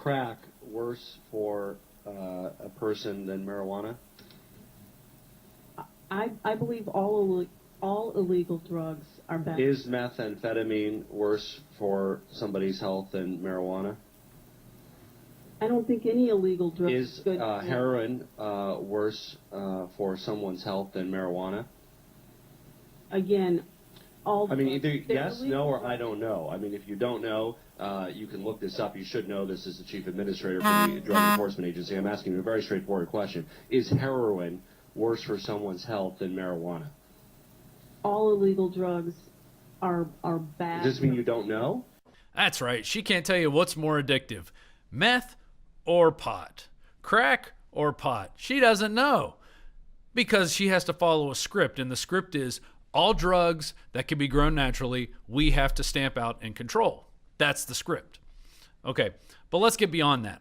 crack worse for a person than marijuana? I believe all illegal drugs are bad. Is methamphetamine worse for somebody's health than marijuana? I don't think any illegal drug Is good. heroin worse for someone's health than marijuana? Again, all. I mean, either they're yes, illegal no, or drugs. I don't know. I mean, if you don't know, you can look this up. You should know this as the chief administrator for the Drug Enforcement Agency. I'm asking you a very straightforward question. Is heroin worse for someone's health than marijuana? All illegal drugs are bad. Does this mean you don't know? That's right. She can't tell you what's more addictive, meth or pot, crack or pot. She doesn't know because she has to follow a script, and the script is all drugs that can be grown naturally, we have to stamp out and control. That's the script. Okay, but let's get beyond that.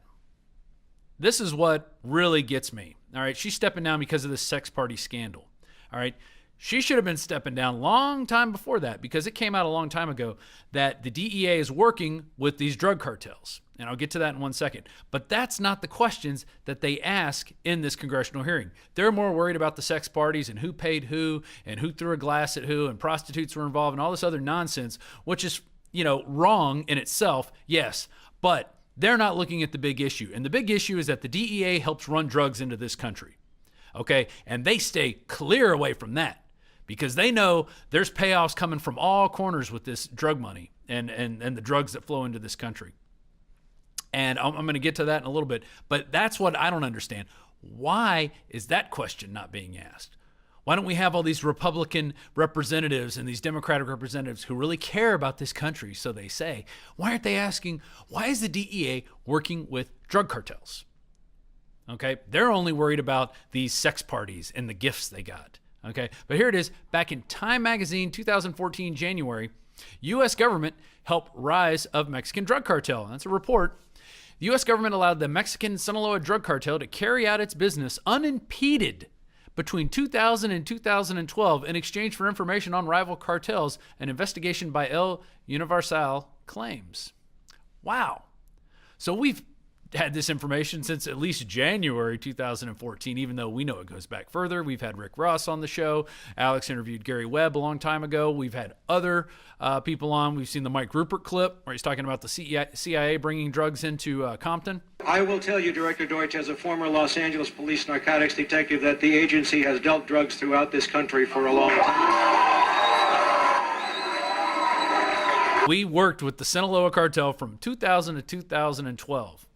This is what really gets me. All right, she's stepping down because of this sex party scandal. All right, she should have been stepping down a long time before that, because it came out a long time ago that the DEA is working with these drug cartels. And I'll get to that in 1 second. But that's not the questions that they ask in this congressional hearing. They're more worried about the sex parties and who paid who and who threw a glass at who and prostitutes were involved and all this other nonsense, which is, wrong in itself, yes. But they're not looking at the big issue. And the big issue is that the DEA helps run drugs into this country. Okay? And they stay clear away from that, because they know there's payoffs coming from all corners with this drug money and the drugs that flow into this country. And I'm going to get to that in a little bit. But that's what I don't understand. Why is that question not being asked? Why don't we have all these Republican representatives and these Democratic representatives who really care about this country, so they say? Why aren't they asking, why is the DEA working with drug cartels? Okay, they're only worried about these sex parties and the gifts they got. Okay, but here it is. Back in Time Magazine, 2014, January, U.S. government helped rise of Mexican drug cartel. That's a report. The U.S. government allowed the Mexican Sinaloa drug cartel to carry out its business unimpeded between 2000 and 2012 in exchange for information on rival cartels, an investigation by El Universal claims. Wow. So we've had this information since at least January 2014, even though we know it goes back further. We've had Rick Ross on the show. Alex interviewed Gary Webb a long time ago. We've had other people on. We've seen the Mike Rupert clip where he's talking about the CIA bringing drugs into Compton. I will tell you, Director Deutsch, as a former Los Angeles police narcotics detective, that the agency has dealt drugs throughout this country for a long time. We worked with the Sinaloa cartel from 2000 to 2012.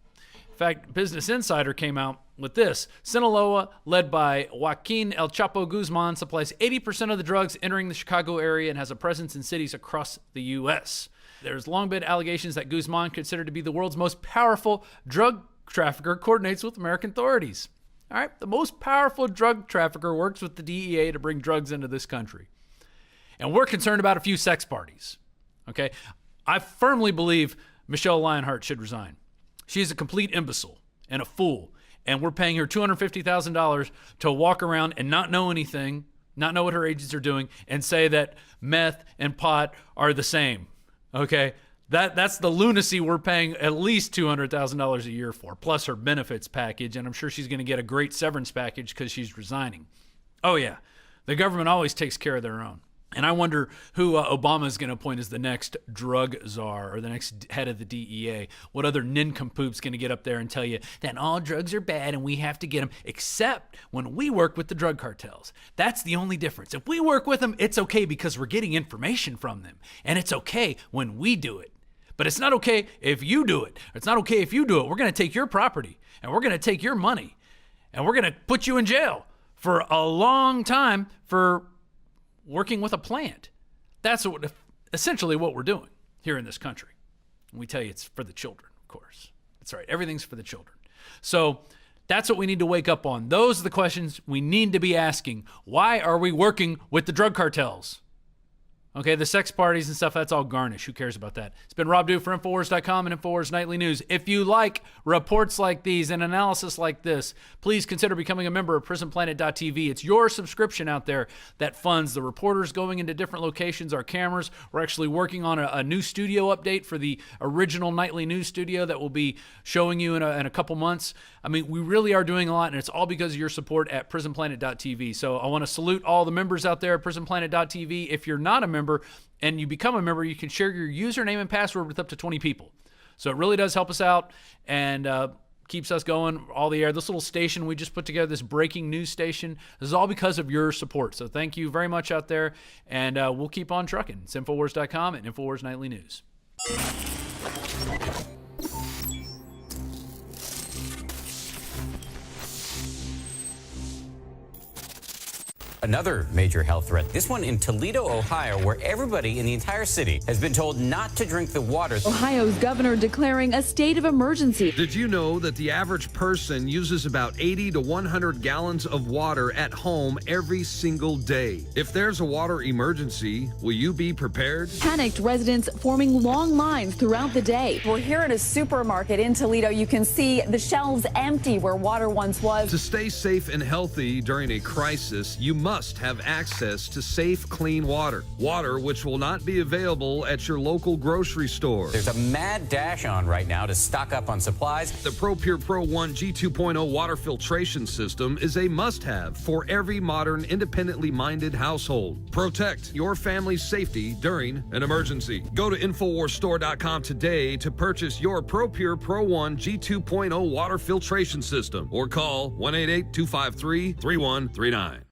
In fact, Business Insider came out with this. Sinaloa, led by Joaquin El Chapo Guzman, supplies 80% of the drugs entering the Chicago area and has a presence in cities across the U.S. There's long been allegations that Guzman, considered to be the world's most powerful drug trafficker, coordinates with American authorities. All right, the most powerful drug trafficker works with the DEA to bring drugs into this country. And we're concerned about a few sex parties. Okay, I firmly believe Michelle Lionheart should resign. She's a complete imbecile and a fool, and we're paying her $250,000 to walk around and not know anything, not know what her agents are doing, and say that meth and pot are the same. Okay, that's the lunacy we're paying at least $200,000 a year for, plus her benefits package, and I'm sure she's going to get a great severance package because she's resigning. Oh yeah, the government always takes care of their own. And I wonder who Obama is going to appoint as the next drug czar or the next head of the DEA. What other nincompoop's going to get up there and tell you that all drugs are bad and we have to get them, except when we work with the drug cartels. That's the only difference. If we work with them, it's okay because we're getting information from them. And it's okay when we do it. But it's not okay if you do it. It's not okay if you do it. We're going to take your property and we're going to take your money and we're going to put you in jail for a long time for working with a plant. That's essentially what we're doing here in this country. And we tell you it's for the children, of course. That's right. Everything's for the children. So that's what we need to wake up on. Those are the questions we need to be asking. Why are we working with the drug cartels? Okay, the sex parties and stuff, that's all garnish. Who cares about that? It's been Rob Dew for INFOWARS.com and INFOWARS Nightly News. If you like reports like these and analysis like this, please consider becoming a member of PrisonPlanet.tv. It's your subscription out there that funds the reporters going into different locations, our cameras. We're actually working on a new studio update for the original Nightly News studio that we'll be showing you in a couple months. I mean, we really are doing a lot, and it's all because of your support at PrisonPlanet.tv. So I want to salute all the members out there at PrisonPlanet.tv. If you're not a member and you become a member, you can share your username and password with up to 20 people. So it really does help us out and keeps us going all the air. This little station we just put together, this breaking news station, this is all because of your support. So thank you very much out there, and we'll keep on trucking. It's INFOWARS.com and INFOWARS Nightly News. Another major health threat, this one in Toledo, Ohio, where everybody in the entire city has been told not to drink the water. Ohio's governor declaring a state of emergency. Did you know that the average person uses about 80 to 100 gallons of water at home every single day? If there's a water emergency, will you be prepared? Panicked residents forming long lines throughout the day. We're here at a supermarket in Toledo. You can see the shelves empty where water once was. To stay safe and healthy during a crisis, you must have access to safe, clean water. Water which will not be available at your local grocery store. There's a mad dash on right now to stock up on supplies. The ProPure Pro 1 G2.0 water filtration system is a must-have for every modern, independently minded household. Protect your family's safety during an emergency. Go to InfoWarsStore.com today to purchase your ProPure Pro 1 G2.0 water filtration system or call 1-888-253-3139.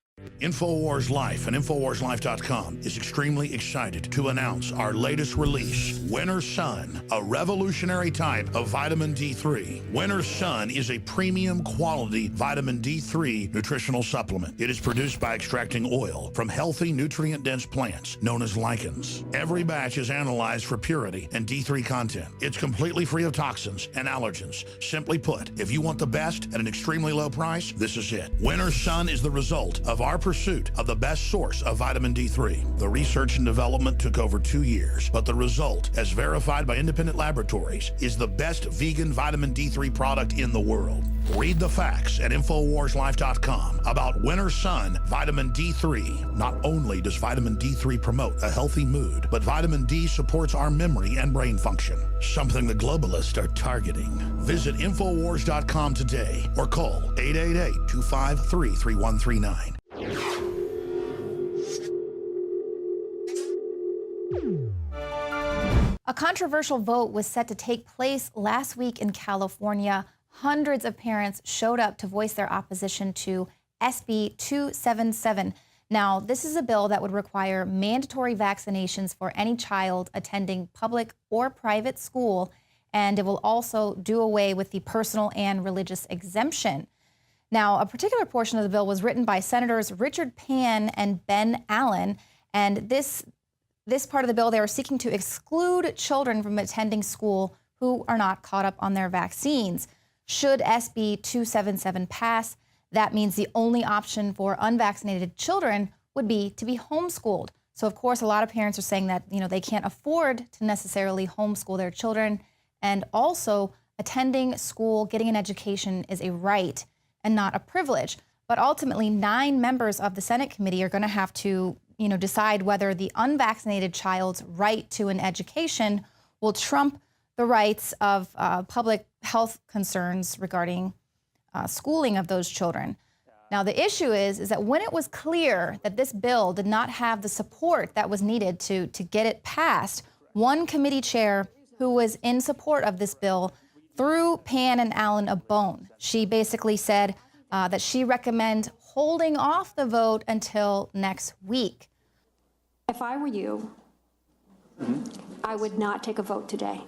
InfoWars Life and InfoWarsLife.com is extremely excited to announce our latest release, Winter Sun, a revolutionary type of vitamin D3. Winter Sun is a premium quality vitamin D3 nutritional supplement. It is produced by extracting oil from healthy, nutrient-dense plants known as lichens. Every batch is analyzed for purity and D3 content. It's completely free of toxins and allergens. Simply put, if you want the best at an extremely low price, this is it. Winter Sun is the result of our pursuit of the best source of vitamin D3. The research and development took over 2 years, but the result, as verified by independent laboratories, is the best vegan vitamin D3 product in the world. Read the facts at InfoWarsLife.com about Winter Sun Vitamin D3. Not only does vitamin D3 promote a healthy mood, but vitamin D supports our memory and brain function, something the globalists are targeting. Visit InfoWars.com today or call 888-253-3139. A controversial vote was set to take place last week in California. Hundreds of parents showed up to voice their opposition to SB 277. Now, this is a bill that would require mandatory vaccinations for any child attending public or private school, and it will also do away with the personal and religious exemption. Now, a particular portion of the bill was written by Senators Richard Pan and Ben Allen, and this part of the bill, they are seeking to exclude children from attending school who are not caught up on their vaccines. Should SB 277 pass, that means the only option for unvaccinated children would be to be homeschooled. So, of course, a lot of parents are saying that, they can't afford to necessarily homeschool their children, and also attending school, getting an education is a right and not a privilege. But ultimately, 9 members of the Senate committee are going to have to, decide whether the unvaccinated child's right to an education will trump the rights of public health concerns regarding schooling of those children. Now, the issue is that when it was clear that this bill did not have the support that was needed to get it passed, one committee chair who was in support of this bill threw Pan and Allen a bone. She basically said that she recommend holding off the vote until next week. If I were you, I would not take a vote today.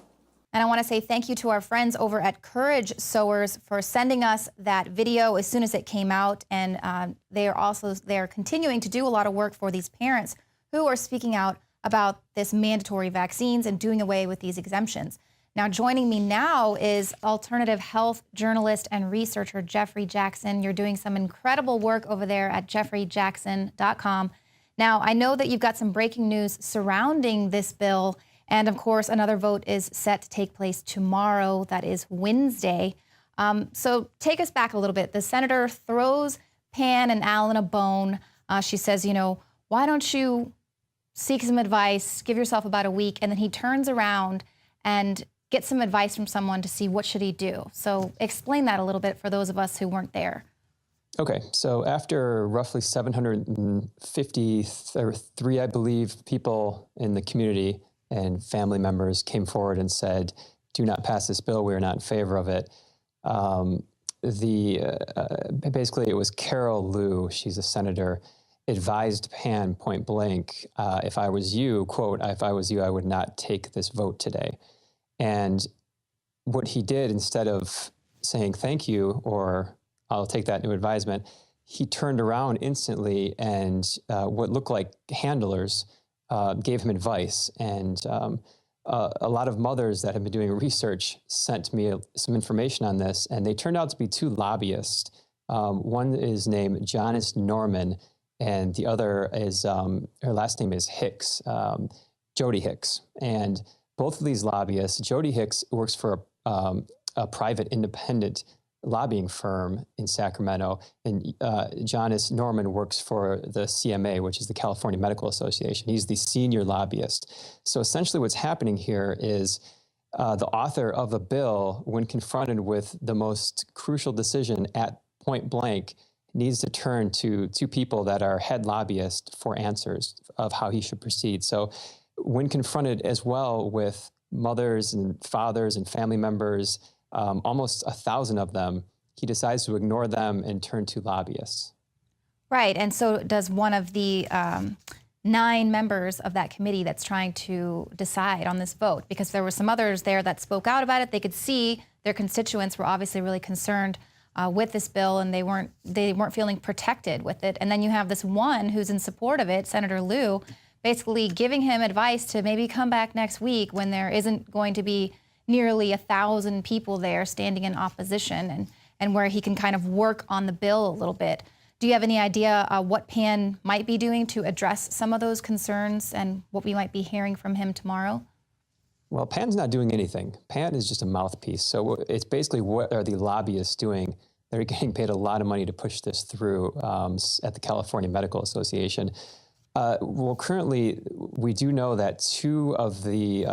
And I want to say thank you to our friends over at Courage Sowers for sending us that video as soon as it came out. And they are continuing to do a lot of work for these parents who are speaking out about this mandatory vaccines and doing away with these exemptions. Now, joining me now is alternative health journalist and researcher Jeffrey Jackson. You're doing some incredible work over there at jeffreyjackson.com. Now, I know that you've got some breaking news surrounding this bill, and of course, another vote is set to take place tomorrow. That is Wednesday. So take us back a little bit. The senator throws Pan and Alan a bone. She says, you know, why don't you seek some advice, give yourself about a week, and then he turns around and gets some advice from someone to see what should he do. So explain that a little bit for those of us who weren't there. Okay, so after roughly 753, I believe, people in the community and family members came forward and said, do not pass this bill, we are not in favor of it. Basically, it was Carol Liu, she's a senator, advised Pan point blank, if I was you, quote, if I was you, I would not take this vote today. And what he did, instead of saying thank you or I'll take that new advisement, he turned around instantly and what looked like handlers gave him advice. And a lot of mothers that have been doing research sent me some information on this, and they turned out to be two lobbyists. One is named Janice Norman, and the other is, her last name is Hicks, Jody Hicks. And both of these lobbyists, Jody Hicks works for a private independent lobbying firm in Sacramento, and Janice Norman works for the CMA, which is the California Medical Association. He's the senior lobbyist. So essentially what's happening here is the author of a bill, when confronted with the most crucial decision at point blank, needs to turn to two people that are head lobbyists for answers of how he should proceed. So when confronted as well with mothers and fathers and family members, almost 1,000 of them, he decides to ignore them and turn to lobbyists. Right, and so does one of the 9 members of that committee that's trying to decide on this vote, because there were some others there that spoke out about it. They could see their constituents were obviously really concerned with this bill, and they weren't feeling protected with it. And then you have this one who's in support of it, Senator Liu, basically giving him advice to maybe come back next week when there isn't going to be nearly 1,000 people there standing in opposition, and where he can kind of work on the bill a little bit. Do you have any idea what Pan might be doing to address some of those concerns and what we might be hearing from him tomorrow? Well, Pan's not doing anything. Pan is just a mouthpiece. So it's basically, what are the lobbyists doing? They're getting paid a lot of money to push this through at the California Medical Association. Well, currently, we do know that 2 of the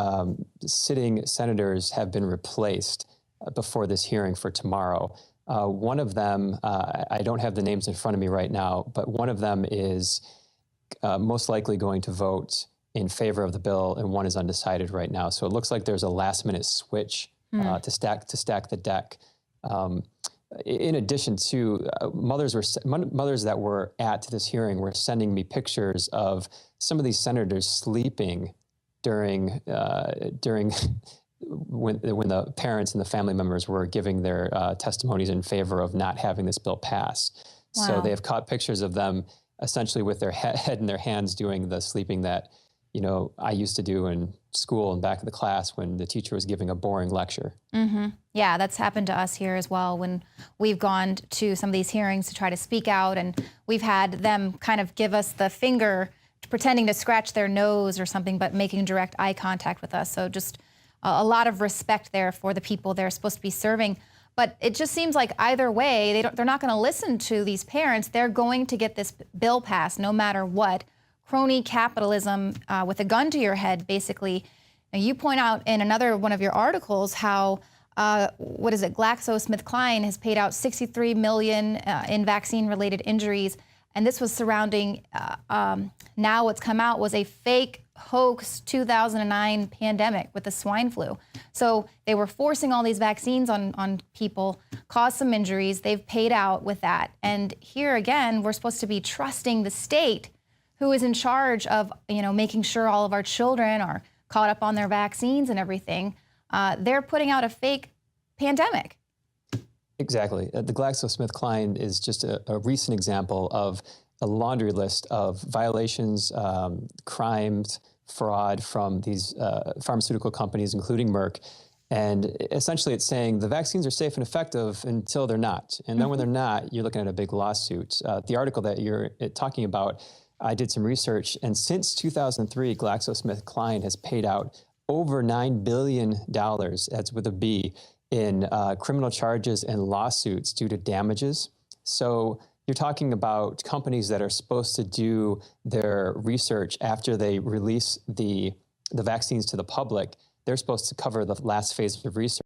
sitting senators have been replaced before this hearing for tomorrow. One of them, I don't have the names in front of me right now, but one of them is most likely going to vote in favor of the bill, and one is undecided right now. So it looks like there's a last-minute switch to stack the deck. In addition to mothers that were at this hearing were sending me pictures of some of these senators sleeping during when the parents and the family members were giving their testimonies in favor of not having this bill passed. Wow. So they have caught pictures of them essentially with their head in their hands doing the sleeping that, you know, I used to do in school and back of the class when the teacher was giving a boring lecture. Mm-hmm. Yeah, that's happened to us here as well when we've gone to some of these hearings to try to speak out, and we've had them kind of give us the finger, pretending to scratch their nose or something, but making direct eye contact with us. So just a lot of respect there for the people they're supposed to be serving. But it just seems like either way, they're not going to listen to these parents. They're going to get this bill passed no matter what. Crony capitalism with a gun to your head, basically. Now, you point out in another one of your articles how, GlaxoSmithKline has paid out $63 million in vaccine-related injuries, and this was surrounding, now what's come out was a fake hoax 2009 pandemic with the swine flu. So they were forcing all these vaccines on people, caused some injuries, they've paid out with that. And here again, we're supposed to be trusting the state, who is in charge of, you know, making sure all of our children are caught up on their vaccines and everything. They're putting out a fake pandemic. Exactly. The GlaxoSmithKline is just a recent example of a laundry list of violations, crimes, fraud from these pharmaceutical companies, including Merck. And essentially it's saying the vaccines are safe and effective until they're not. And then when they're not, you're looking at a big lawsuit. The article that you're talking about I did some research, and since 2003, GlaxoSmithKline has paid out over $9 billion, that's with a B, in criminal charges and lawsuits due to damages. So you're talking about companies that are supposed to do their research after they release the vaccines to the public. They're supposed to cover the last phase of research.